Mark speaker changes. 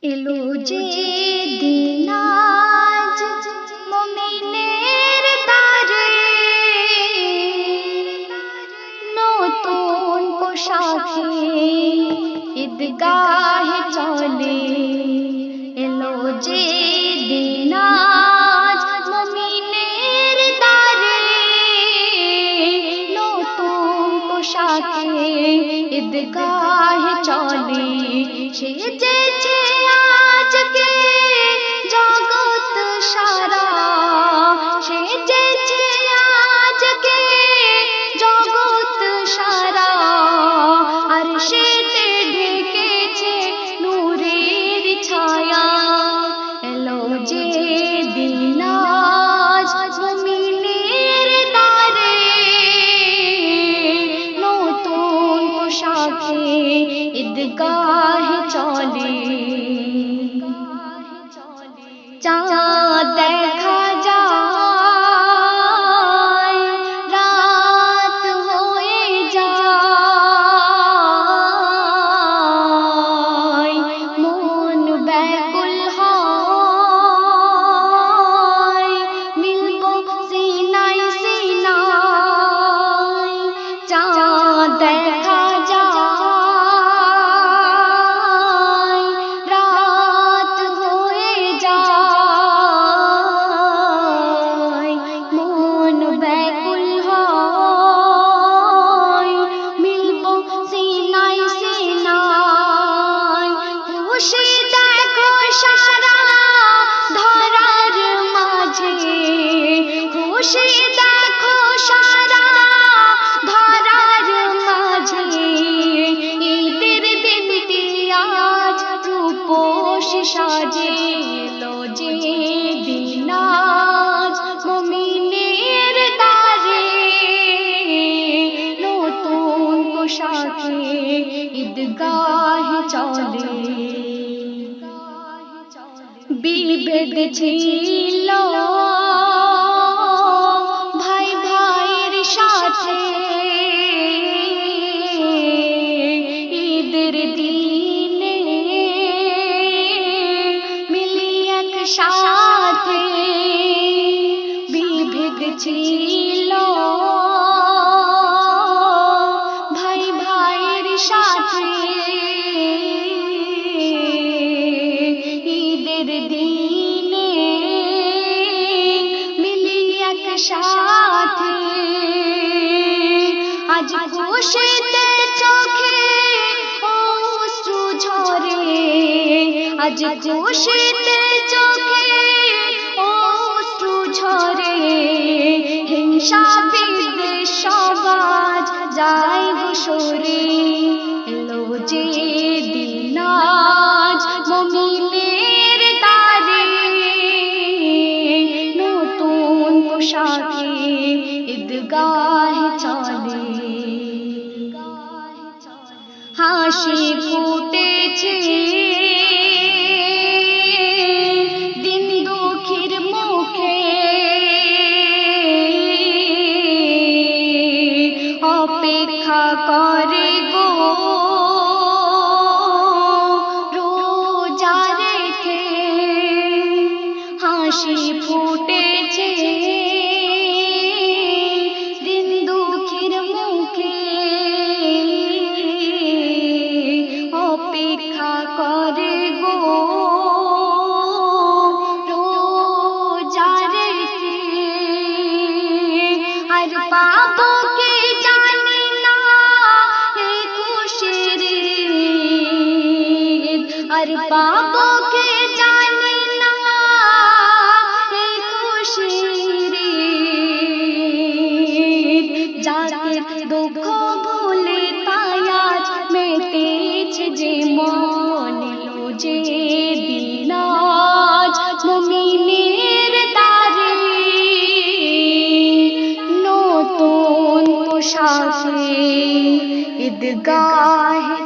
Speaker 1: এলো যে দিন আজ মুমিনের তারে, নতুন পোশাকে ঈদগাহে চলে। এলো যে দিন আজ মুমিনের তারে, নতুন পোশাকে ঈদগাহে চলে। সেজেছে আজকে জগৎ সারা, সেজেছে আজকে জগৎ সারা, আর সেতে ঢেকেছে নূরের ছায়া। এলো যে দিন আজ মুমিনের তারে, নতুন পোশাকে ঈদগাহে চলে। চাঁদ দেখা যায়, রাত হয়ে যায়, মন ব্যাকুল হয়, মিলবো সিনায় সিনায়। চাঁদ দেখা যায়, রাত হয়ে যায়, মন ব্যাকুল হয়, মিলবো সিনায় সিনায়। খুশি দেখো সারা ধরার মাঝে, খুশি দেখো সারা ধরার মাঝে। ঈদের দিনটি আজ রূপসী সাজে। এলো যে দিন আজ মুমিনের তারে, নতুন পোশাকে ঈদগাহে চলে। বিভেদ ছিল ভাই ভাইয়ের সাথে, ঈদের দিনে মিলি একসাথে। বিভেদ ছিল ভাই ভাইয়ের সাথে, ঈদের দিনে মিলি একসাথে। আজ খুশিতে চোখে অশ্রু ঝরে, আজ খুশিতে চোখে অশ্রু ঝরে। হিংসা বিদ্বেষ সব আজ যায় গো সরে। এলো যে দিন আজ মুমিনের তারে, নতুন পোশাকে ঈদগাহে চলে। হাসি ফুটেছে দিন দুঃখীর মুখে, অপেক্ষা করে গো রোজা রেখে। হাসি ফুটেছে দিন দুঃখীর মুখে, অপেক্ষা করে গো রোজা রেখে। আর পাবো কে জানি না এই খুশির ঈদ, আর পাবো কে জানি না এই খুশির ঈদ। যাদের দুঃখ ভুলে তাই আজ মেতেছে যে মন। এলো যে দিন আজ মুমিনের তারে, নতুন পোশাকে ঈদগাহে